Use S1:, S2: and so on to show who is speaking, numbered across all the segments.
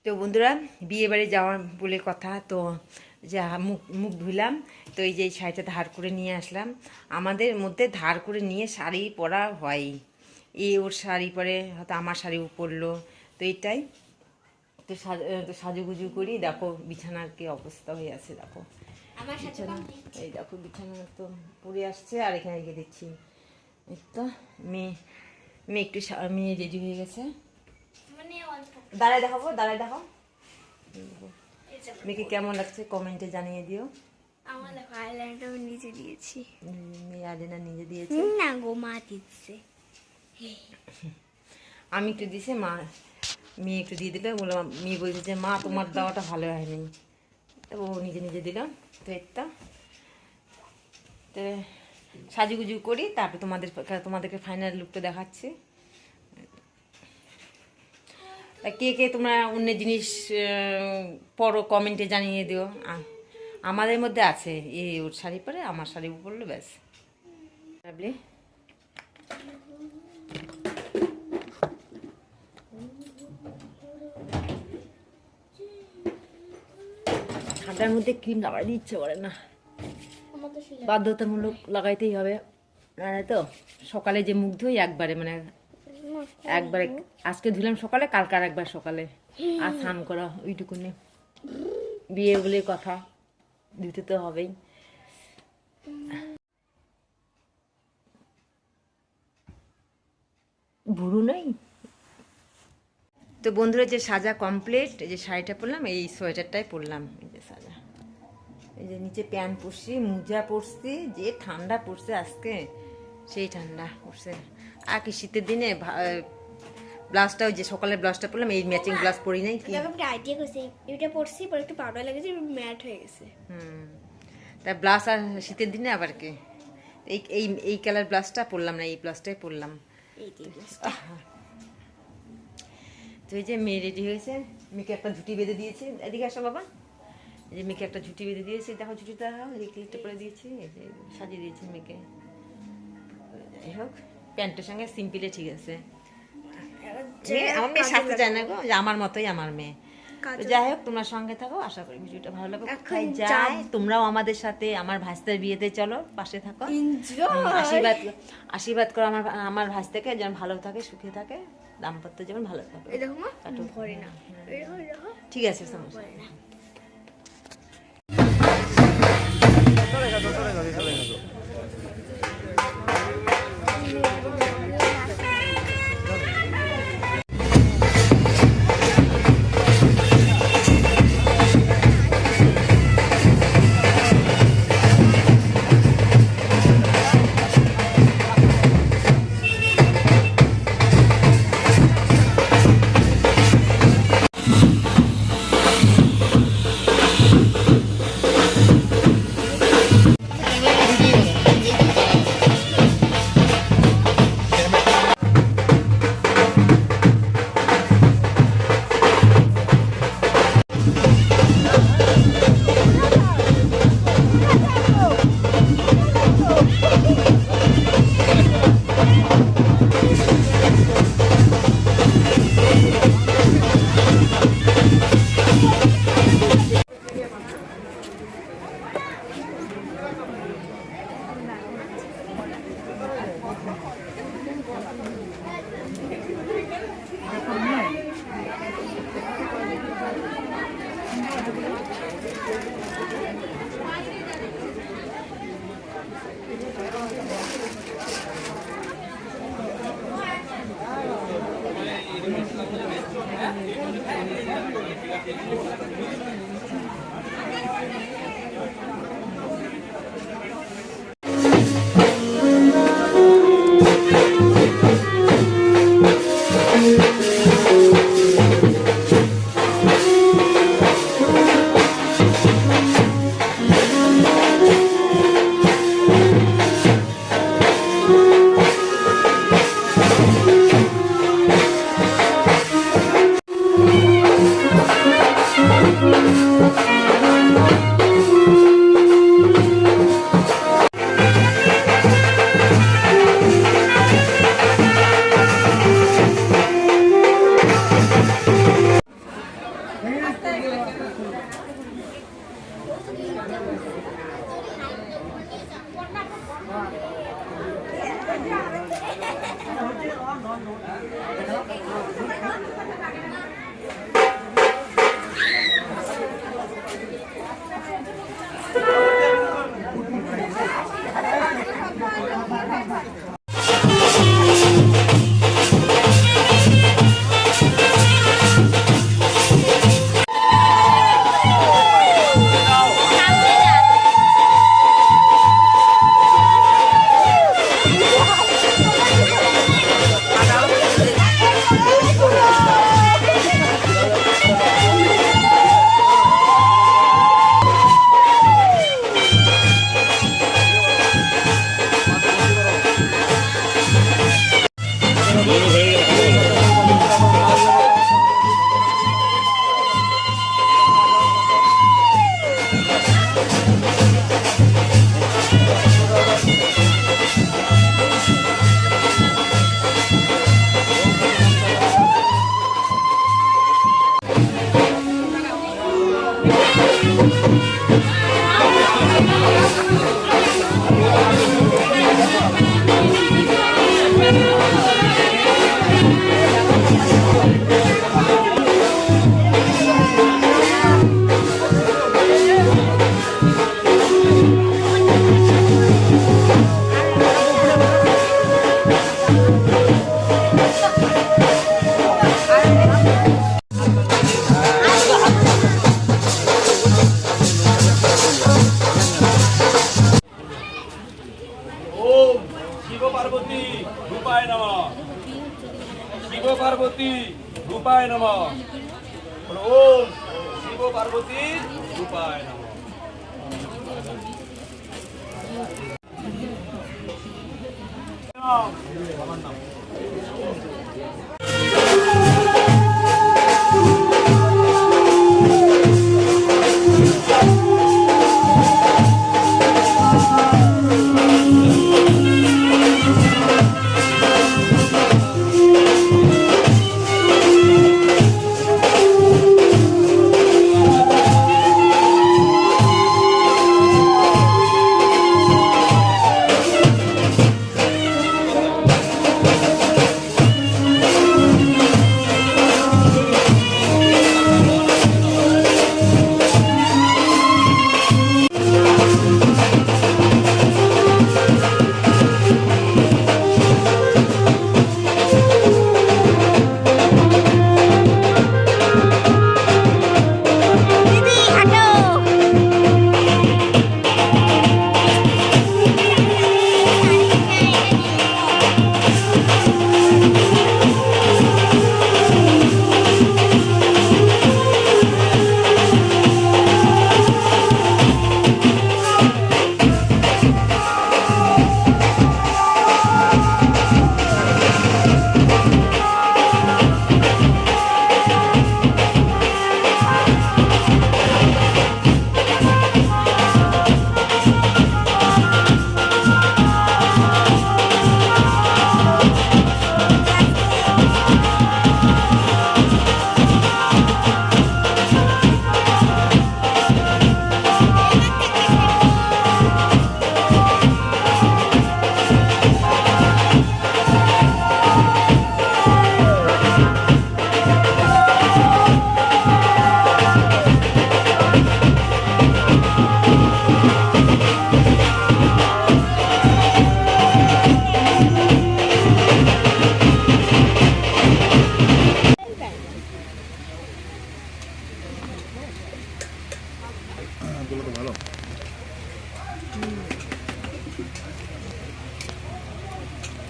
S1: তো বন্ধুরা, বিয়ে বাড়ি যাওয়ার বলে কথা, তো যে মুখ মুখ ধুলাম, তো এই যে শাড়িটা ধার করে নিয়ে আসলাম। আমাদের মধ্যে ধার করে নিয়ে শাড়ি পরা হয়, ওর শাড়ি পরে হয়তো আমার শাড়িও পরলো, তো এইটাই তো সাজুগুজু করি। দেখো বিছানার কি অবস্থা হয়ে আছে, দেখো বিছানা, এই দেখো বিছানা তো পরে আসছে, আর এখানে রেখে দিচ্ছি। এই তো মেয়ে মেয়ে একটু মেয়ে রেডি হয়ে গেছে, দাঁড়ায় দেখাবো, দাঁড়ায় দেখো মেয়েকে কেমন লাগছে কমেন্টে জানিয়ে দিও।
S2: আমার দেখো আইলাইনারটা আমি নিজে দিয়েছি।
S1: মেয়ে আইলাইনার নিজে দিয়েছে
S2: না গো, মা দিচ্ছে।
S1: আমি একটু দিয়েছি, মা মেয়ে একটু দিয়ে দিল। বললো, মেয়ে বলছে যে মা তোমার দেওয়াটা ভালো হয়নি, তো ও নিজে নিজে দিল। তো এটা তো সাজুগুজু করি, তারপরে তোমাদেরকে ফাইনাল লুকটা দেখাচ্ছি। কে কে তোমরা অন্য জিনিস পরো কমেন্টে জানিয়ে দিও। আমাদের মধ্যে আছে ওর শাড়ি পরে আমার শাড়ি পরলো, ব্যাস। ভাবলি ঠান্ডার মধ্যে ক্রিম লাগাই ইচ্ছে করে না, বাধ্যতামূলক লাগাইতেই হবে। তো সকালে যে মুখ ধুই একবারে, মানে একবারে আজকে ধুলাম সকালে, কালকে আর একবার সকালে, আর স্নান করা ওইটুকুনি। বিয়ে বলে কথা, ধুতে তো হবেই। ভুরু নেই তো বন্ধুরা, যে সাজা কমপ্লিট। এই যে শাড়িটা পরলাম, এই সোয়েটারটাই পরলাম, এই যে সাজা, এই যে নিচে প্যান্ট পরছি, মোজা পরছি। যে ঠান্ডা পড়ছে আজকে, সেই ঠান্ডা পড়ছে। আর কি শীতের দিনে ব্লাউজটা, ওই যে সকালে ব্লাউজটা পরলাম, এই ম্যাচিং ব্লাউজ পরি নাই কি
S2: আইডিয়া করছি, এটা পরছি, পরে একটু পাউডার লেগেছে, ম্যাট হয়ে গেছে।
S1: তা ব্লাউজ আর শীতের দিনে আবার কি এই এই এই কালার ব্লাউজটা পরলাম না, এই ব্লাউজটাই পরলাম। তো এই যে মেয়ে রেডি হয়েছে, মেয়েকে একটা ঝুটি বেঁধে দিয়েছি। এদিকে আসো বাবা, এই যে মেয়েকে একটা ঝুটি বেঁধে দিয়েছি, দেখো ঝুটিটা লিখলিটা করে দিয়েছি, এই যে সাজিয়ে দিয়েছি মেয়েকে। যাই হোক, প্যান্টের সঙ্গে সিম্পলে ঠিক আছে। আমার মেয়ে সাজতে চায় না গো, যে আমার মতোই আমার মেয়ে। তো যাই হোক, তোমরা সঙ্গে থাকো, আশা করি ভিডিওটা ভালো লাগবে। কোথায় যাই, তোমরাও আমাদের সাথে আমার ভাস্তার বিয়েতে চলো, পাশে থাকো, আশীর্বাদ করো আমার ভাস্তাকে যেন ভালো থাকে, সুখে থাকে, দাম্পত্য যেমন ভালো থাকে। ঠিক আছে, সমস্যা
S3: ओम शिव पार्वती रूपाय नमः। शिव पार्वती रूपाय नमः। ओम शिव पार्वती रूपाय नमः।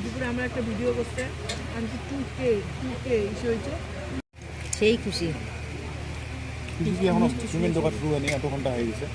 S4: দুপুরে আমরা একটা ভিডিও করতে আমি 2K ইস্যু হয়েছে
S1: সেই খুশি
S5: কি এখনো সিমেন্ট দোকান শুরু হয়নি, এত ঘন্টা হয়ে গেছে।